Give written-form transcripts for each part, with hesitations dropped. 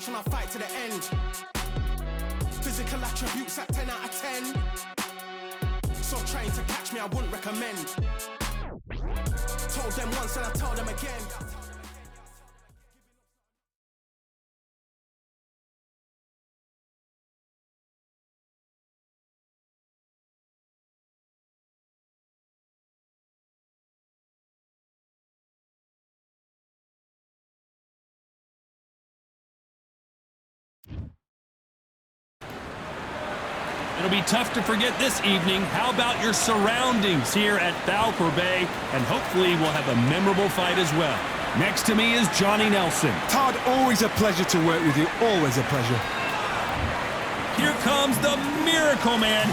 And I fight to the end. Physical attributes at 10 out of 10. So trying to catch me, I wouldn't recommend. Told them once and I told them again. It'll be tough to forget this evening. How about your surroundings here at Falcor Bay? And hopefully we'll have a memorable fight as well. Next to me is Johnny Nelson. Todd, always a pleasure to work with you. Always a pleasure. Here comes the Miracle Man,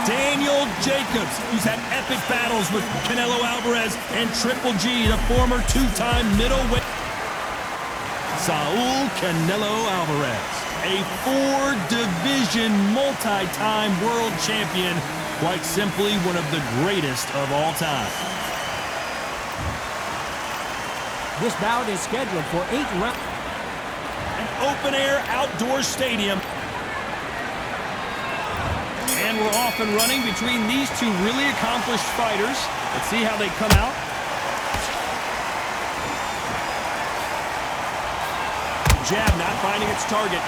Daniel Jacobs, who's had epic battles with Canelo Alvarez and Triple G, the former two-time middleweight. Saul Canelo Alvarez, a four-division, multi-time world champion, quite simply one of the greatest of all time. This bout is scheduled for 8 rounds. An open-air outdoor stadium. And we're off and running between these two really accomplished fighters. Let's see how they come out. Jab not finding its target.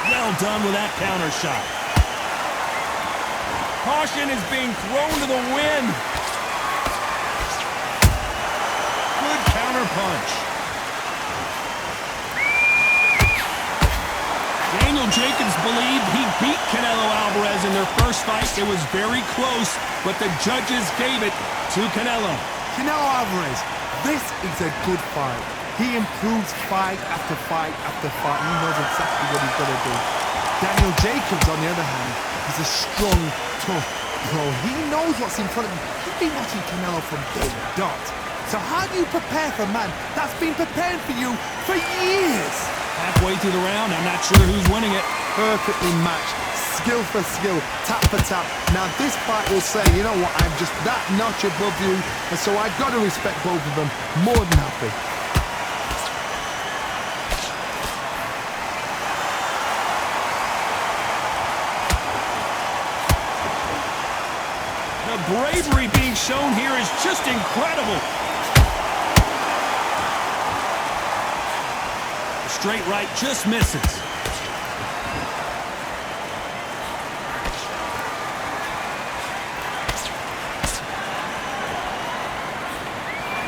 Well done with that counter shot. Caution is being thrown to the wind. Good counter punch. Daniel Jacobs believed he beat Canelo Alvarez in their first fight. It was very close, but the judges gave it to Canelo. Canelo Alvarez, this is a good fight. He improves fight after fight after fight. He knows exactly what he's going to do. Daniel Jacobs, on the other hand, is a strong, tough pro. He knows what's in front of him. He's been watching Canelo from day dot. So how do you prepare for a man that's been preparing for you for years? Halfway through the round, I'm not sure who's winning it. Perfectly matched, skill for skill, tap for tap. Now this fight will say, you know what, I'm just that notch above you, and so I've got to respect both of them more than happy. The bravery being shown here is just incredible. Straight right just misses.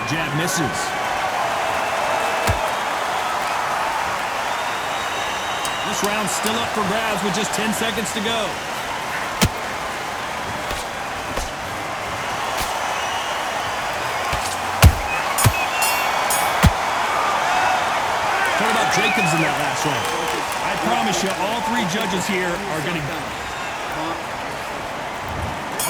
Jab misses. This round's still up for grabs with just 10 seconds to go. Jacobs in that last round. I promise you, all three judges here are going to go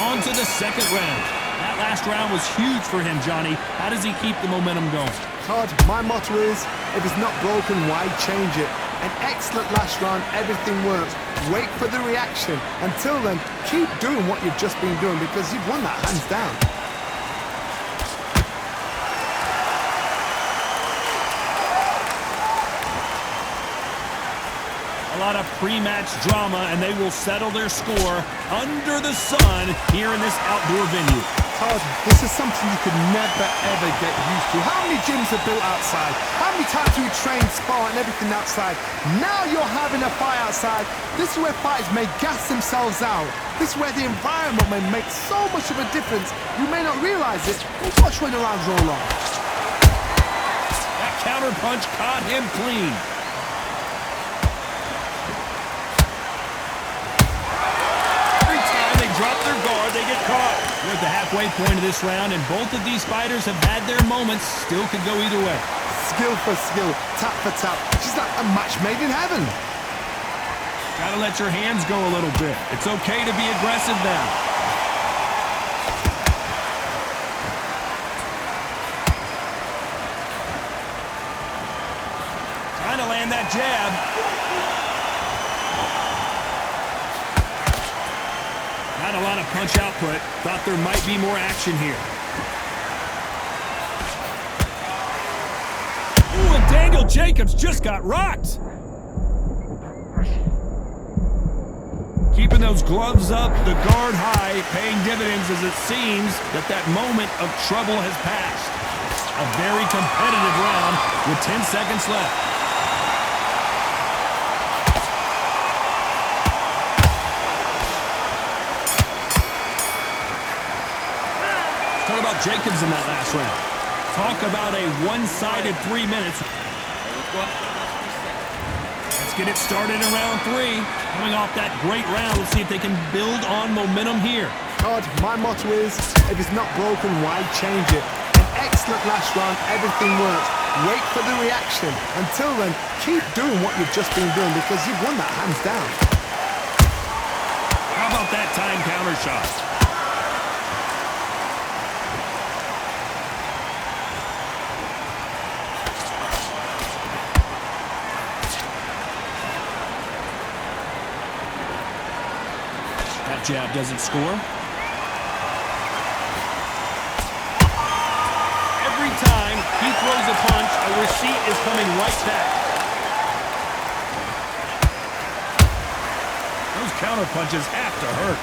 on to the second round. That last round was huge for him, Johnny. How does he keep the momentum going? Todd, my motto is, if it's not broken, why change it? An excellent last round, everything works. Wait for the reaction. Until then, keep doing what you've just been doing because you've won that hands down. A lot of pre-match drama, and they will settle their score under the sun here in this outdoor venue. Todd, this is something you could never, ever get used to. How many gyms are built outside? How many times do we train, spar, and everything outside? Now you're having a fight outside. This is where fighters may gas themselves out. This is where the environment may make so much of a difference. You may not realize it, but watch when the rounds roll on. That counter punch caught him clean. Drop their guard, they get caught. We're at the halfway point of this round, and both of these fighters have had their moments. Still could go either way. Skill for skill, tap for tap. Just like a match made in heaven. Gotta let your hands go a little bit. It's okay to be aggressive now. Trying to land that jab. Not a lot of punch output. Thought there might be more action here. Ooh, and Daniel Jacobs just got rocked. Keeping those gloves up, the guard high, paying dividends as it seems that moment of trouble has passed. A very competitive round with 10 seconds left. Talk about Jacobs in that last round. Talk about a one-sided 3 minutes. Let's get it started in round 3. Coming off that great round, let's see if they can build on momentum here. God, my motto is, if it's not broken, why change it? An excellent last round, everything works. Wait for the reaction. Until then, keep doing what you've just been doing because you've won that hands down. How about that time counter shot? That jab doesn't score. Every time he throws a punch, a receipt is coming right back. Those counter punches have to hurt.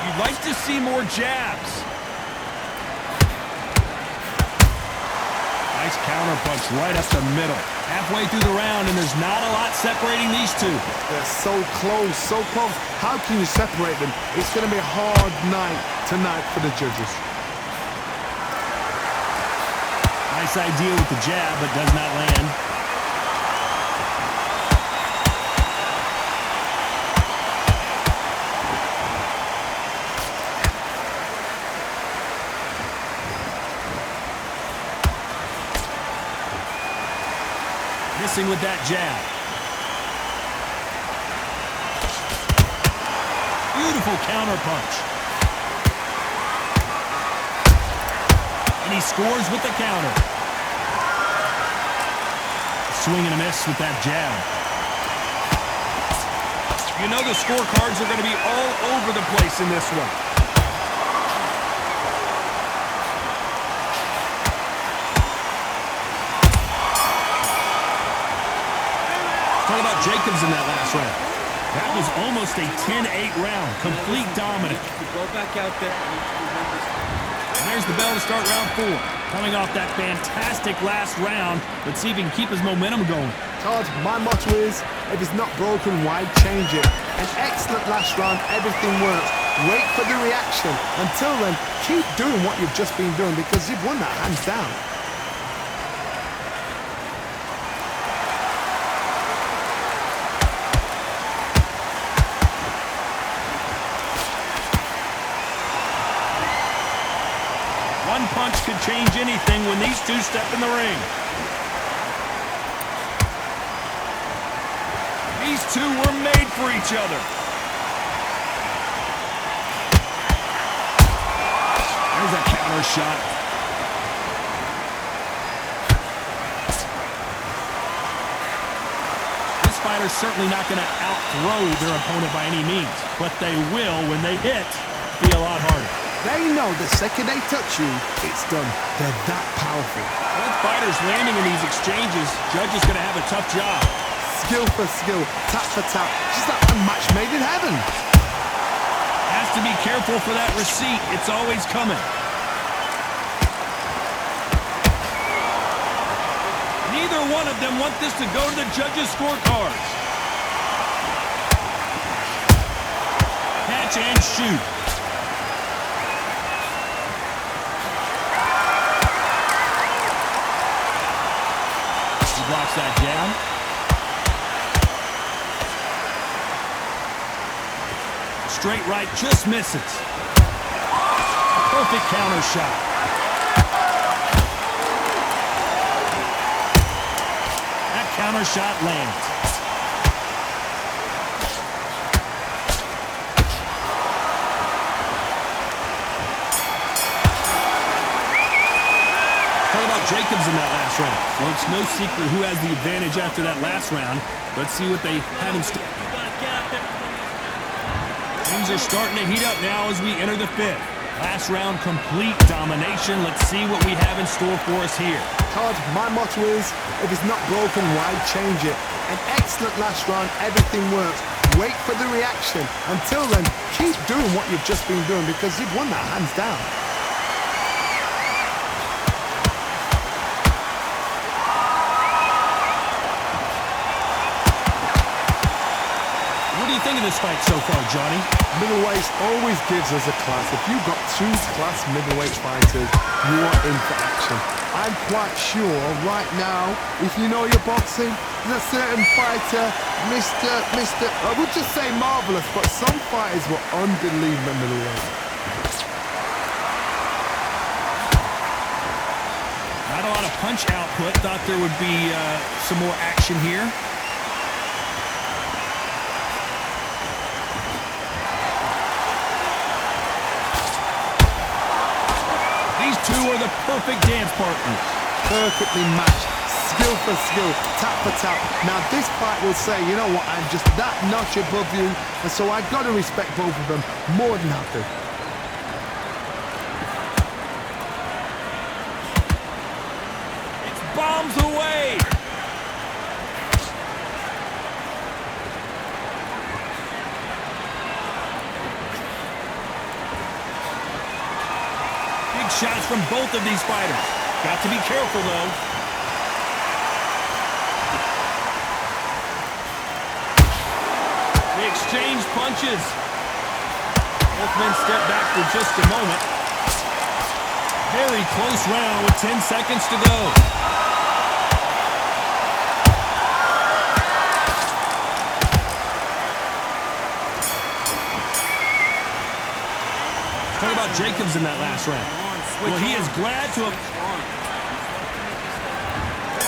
You'd like to see more jabs. Nice counter punch right up the middle. Halfway through the round, and there's not a lot separating these two. They're so close, so close. How can you separate them? It's going to be a hard night tonight for the judges. Nice idea with the jab, but does not land. Missing with that jab. Beautiful counter punch. And he scores with the counter. Swing and a miss with that jab. You know the scorecards are going to be all over the place in this one. Talk about Jacobs in that last round. That was almost a 10-8 round. Complete dominance. Go back out there. And there's the bell to start round 4. Coming off that fantastic last round. Let's see if he can keep his momentum going. Todd, my motto is, if it's not broken, why change it? An excellent last round, everything works. Wait for the reaction. Until then, keep doing what you've just been doing because you've won that hands down. One punch could change anything when these two step in the ring. These two were made for each other. There's a counter shot. This fighter's certainly not going to outthrow their opponent by any means, but they will, when they hit, be a lot harder. They know the second they touch you, it's done. They're that powerful. Both fighters landing in these exchanges, Judge is going to have a tough job. Skill for skill, tap for tap. Just like a match made in heaven. Has to be careful for that receipt. It's always coming. Neither one of them want this to go to the judges' scorecards. Catch and shoot. Blocks that jab. Straight right, just misses. A perfect counter shot. That counter shot lands. Jacobs in that last round. Well, it's no secret who has the advantage after that last round. Let's see what they have in store. are starting to heat up now as we enter the fifth. Last round, complete domination. Let's see what we have in store for us here. Todd, my motto is, if it's not broken, why change it? An excellent last round, everything works. Wait for the reaction. Until then, keep doing what you've just been doing because you've won that hands down. What do you think of this fight so far, Johnny? Middleweight always gives us a class. If you've got two class middleweight fighters, you are in for action. I'm quite sure right now, if you know your boxing, there's a certain fighter, I would just say marvelous, but some fighters were unbelievable middleweight. Not a lot of punch output. Thought there would be some more action here. These two are the perfect dance partners. Perfectly matched, skill for skill, tap for tap. Now this fight will say, you know what, I'm just that notch above you, and so I've got to respect both of them more than happy. It's bombs away. Big shots from both of these fighters. Got to be careful, though. They exchange punches. Both men step back for just a moment. Very close round with 10 seconds to go. Talk about Jacobs in that last round. Well, he is glad to have...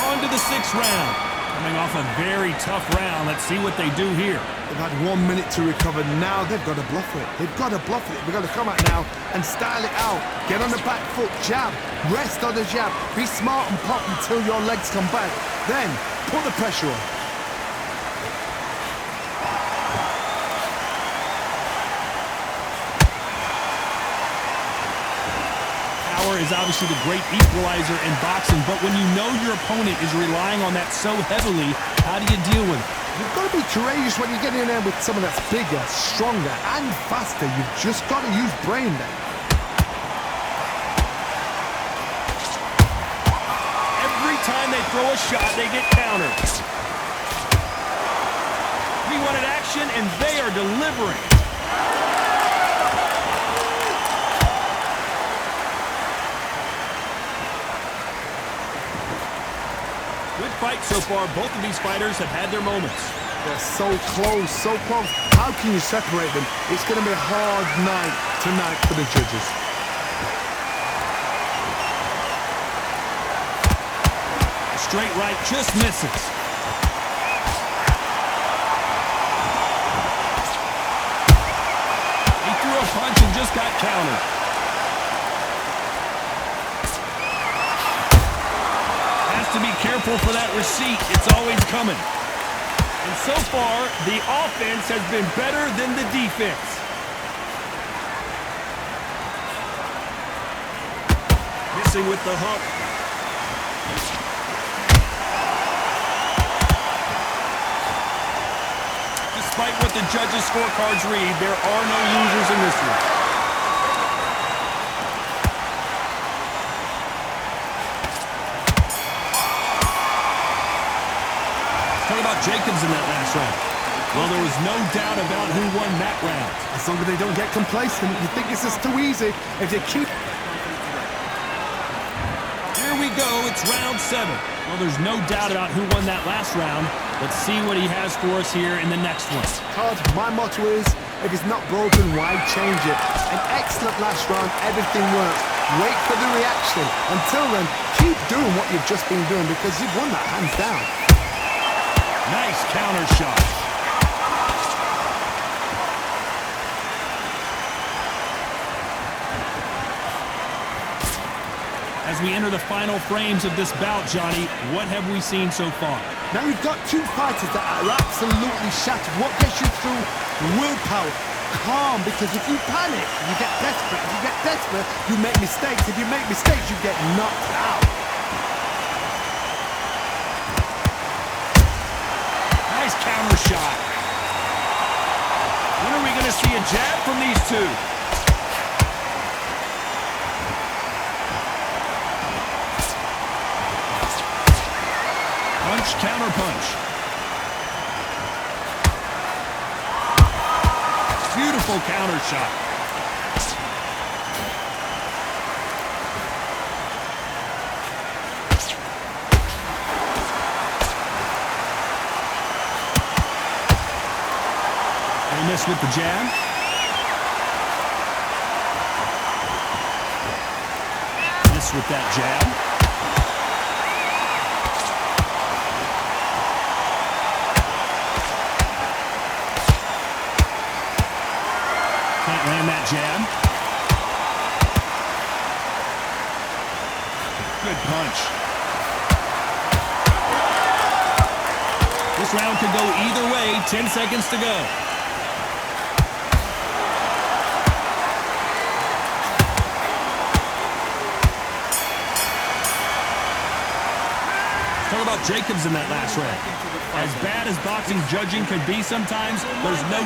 On to the sixth round. Coming off a very tough round. Let's see what they do here. They've had 1 minute to recover. Now they've got to bluff it. They've got to bluff it. They've got to come out now and style it out. Get on the back foot, jab. Rest on the jab. Be smart and pop until your legs come back. Then, put the pressure on. Power is obviously the great equalizer in boxing, but when you know your opponent is relying on that so heavily, how do you deal with it? You've got to be courageous when you get in there with someone that's bigger, stronger, and faster. You've just got to use brain then. Every time they throw a shot, they get countered. We wanted action, and they are delivering. Good fight so far. Both of these fighters have had their moments. They're so close, so close. How can you separate them? It's going to be a hard night tonight for the judges. A straight right just misses. He threw a punch and just got countered. To be careful for that receipt. It's always coming. And so far, the offense has been better than the defense. Missing with the hook. Despite what the judges' scorecards read, there are no losers in this one. Talk about Jacobs in that last round. Well, there was no doubt about who won that round. As long as they don't get complacent, you think this is too easy. If they keep... Here we go, it's round 7. Well, there's no doubt about who won that last round. Let's see what he has for us here in the next one. Todd, my motto is, if it's not broken, why change it? An excellent last round, everything works. Wait for the reaction. Until then, keep doing what you've just been doing because you've won that hands down. Nice counter shot. As we enter the final frames of this bout, Johnny, what have we seen so far? Now you've got two fighters that are absolutely shattered. What gets you through? Willpower. calm, because if you panic, you get desperate. If you get desperate, you make mistakes. If you make mistakes, you get knocked out. Nice counter shot. When are we going to see a jab from these two? Punch, counter punch. Beautiful counter shot. They miss with the jab. Miss with that jab. Can't land that jab. Good punch. This round could go either way. 10 seconds to go. Talk about Jacobs in that last round. As bad as boxing judging can be sometimes, there's no...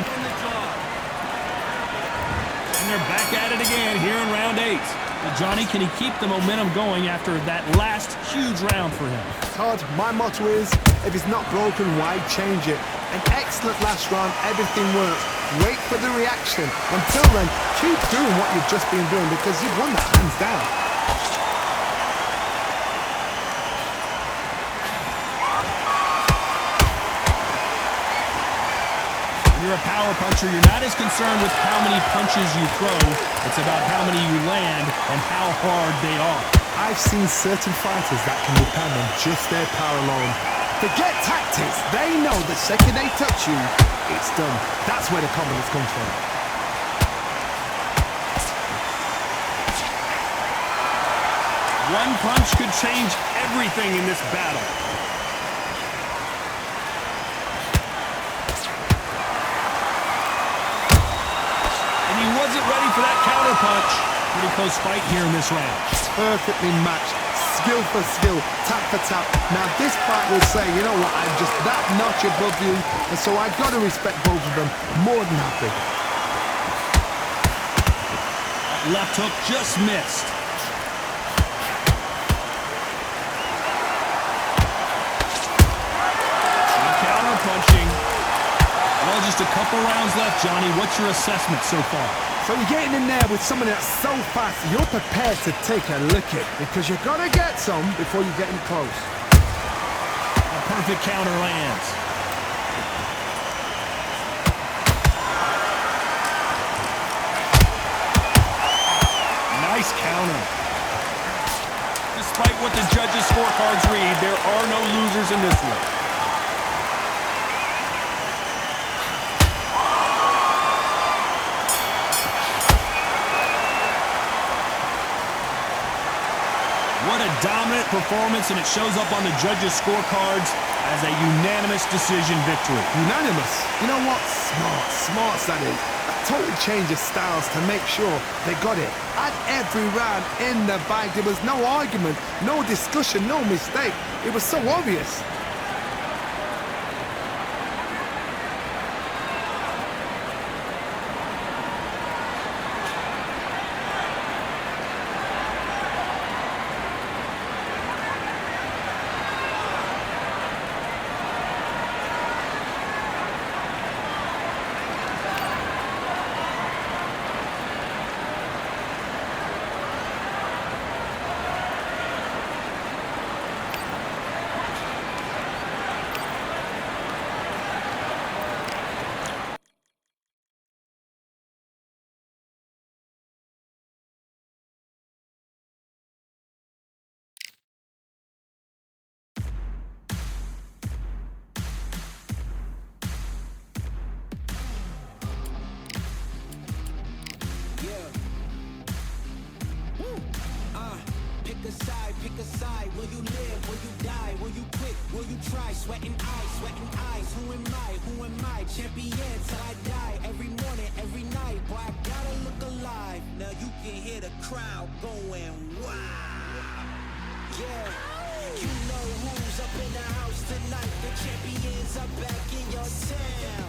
And they're back at it again here in round 8. Well, Johnny, can he keep the momentum going after that last huge round for him? Todd, my motto is, if it's not broken, why change it? An excellent last round, everything works. Wait for the reaction. Until then, keep doing what you've just been doing, because you've won that hands down. When you're a power puncher, you're not as concerned with how many punches you throw. It's about how many you land and how hard they are. I've seen certain fighters that can depend on just their power alone. Forget tactics. They know the second they touch you, it's done. That's where the confidence comes from. One punch could change everything in this battle. And he wasn't ready for that counter punch. Pretty close fight here in this round. Perfectly matched. Skill for skill, tap for tap. Now this fight will say, you know what, I'm just that notch above you, and so I've got to respect both of them more than happy. Left hook just missed. Counter punching. Well, just a couple rounds left, Johnny. What's your assessment so far? So you're getting in there with someone that's so fast, you're prepared to take a licking, because you've got to get some before you get in close. A perfect counter lands. Nice counter. Despite what the judges' scorecards read, there are no losers in this one. What a dominant performance, and it shows up on the judges' scorecards as a unanimous decision victory. Unanimous? You know what? Smart that is. A total change of styles to make sure they got it. At every round in the bag, there was no argument, no discussion, no mistake. It was so obvious. a side, pick a side. Will you live? Will you die? Will you quit? Will you try? Sweating eyes. Who am I? Who am I? Champion till I die. Every morning, every night. Boy, I gotta look alive. Now you can hear the crowd going wow. Yeah. You know who's up in the house tonight. The champions are back in your town.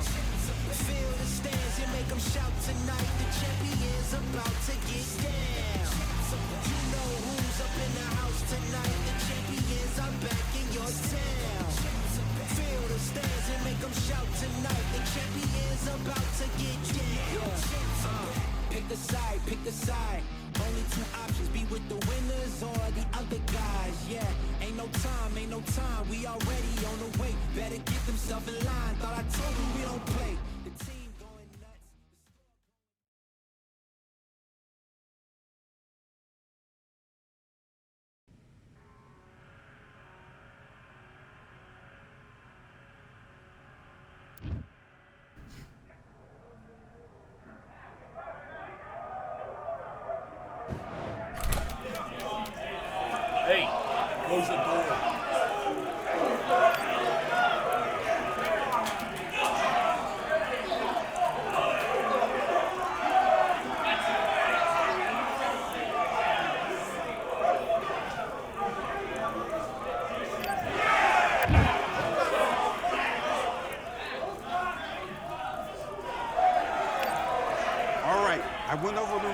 Feel the stands and make them shout tonight. The champions about to get down. You know who's up in the house tonight. The champions are back in your town. Feel the stands and make them shout tonight. The champions about to get down. Pick a side, pick a side. Only two options, be with the winners or the other guys. Yeah, ain't no time, we already on the way. Better get themselves in line, thought I told you we don't play. The team going nuts. Hey, close the door. All right, I went over the...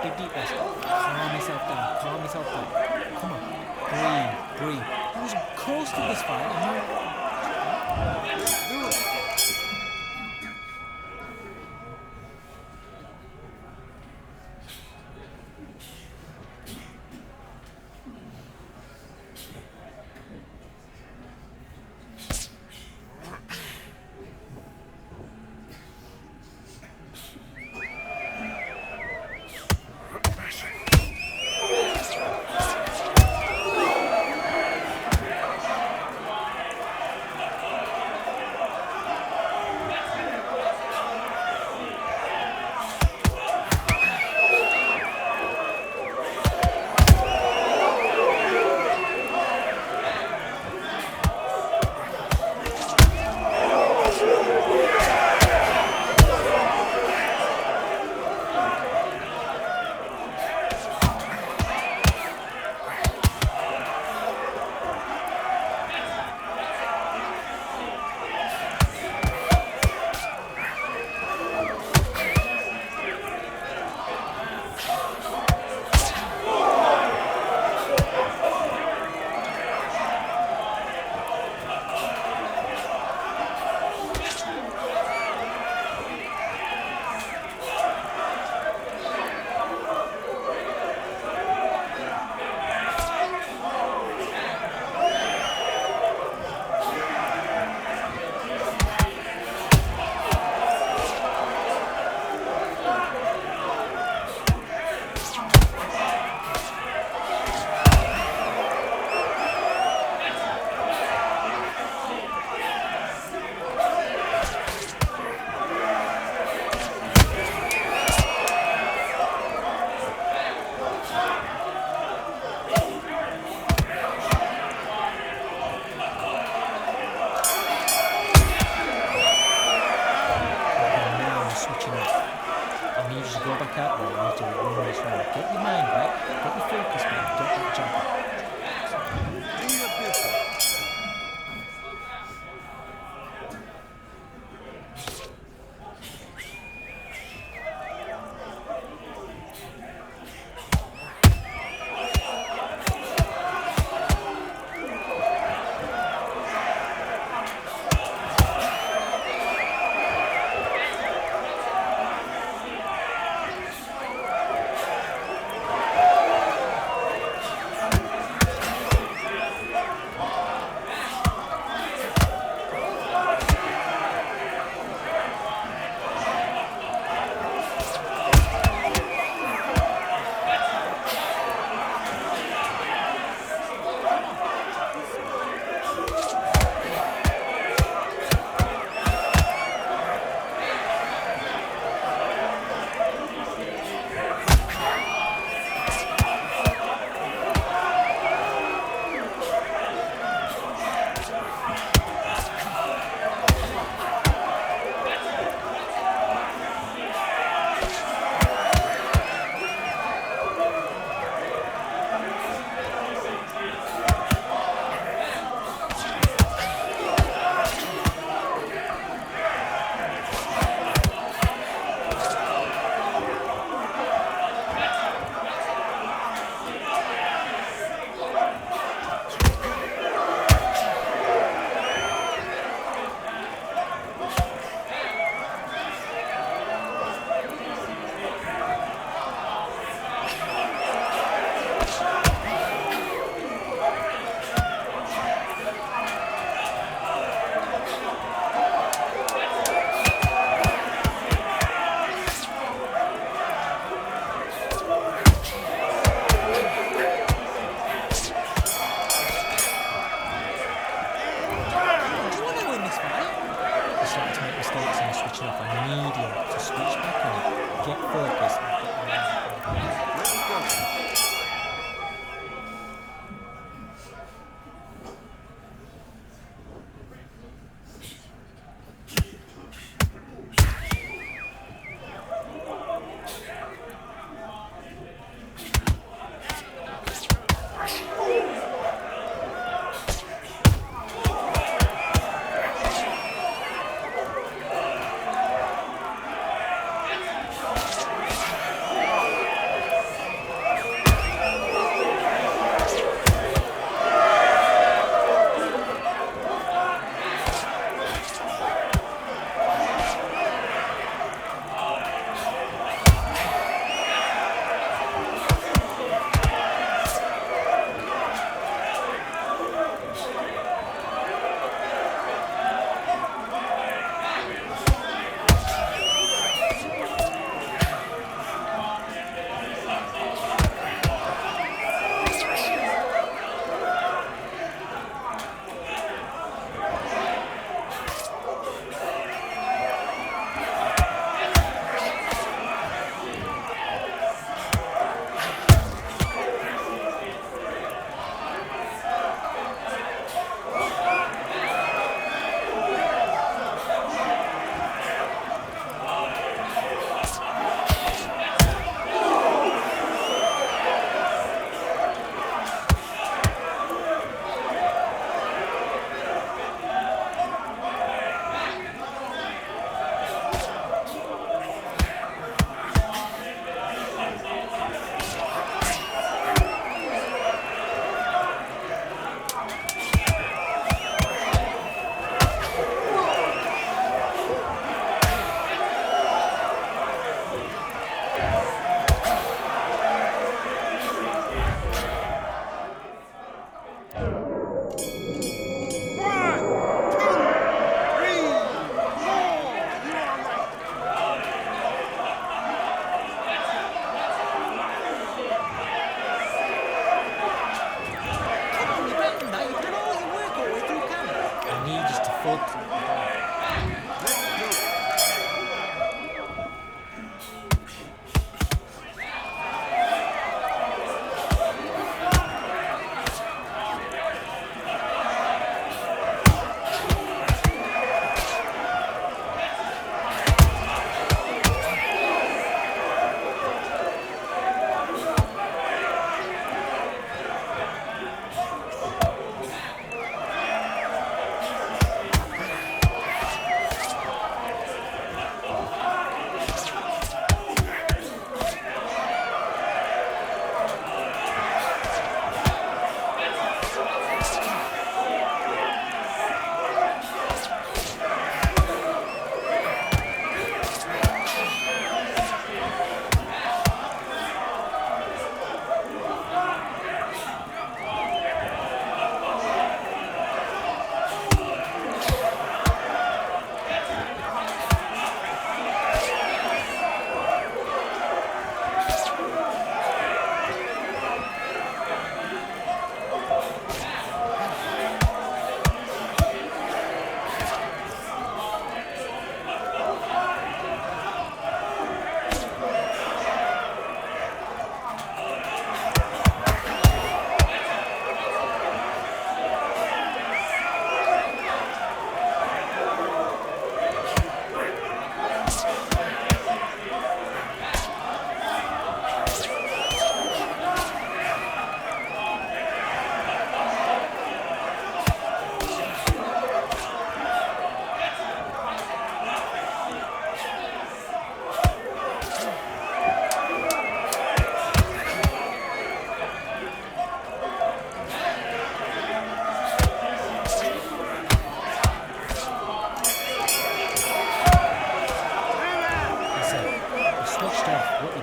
Big deep breath. Calm yourself down. Come on. Breathe. He was close to this fight. Do it. out there, you need to win this round. Get your mind right, get your focus back, get that jump. Do your business.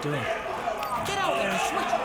doing? Get out there and switch.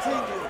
continue.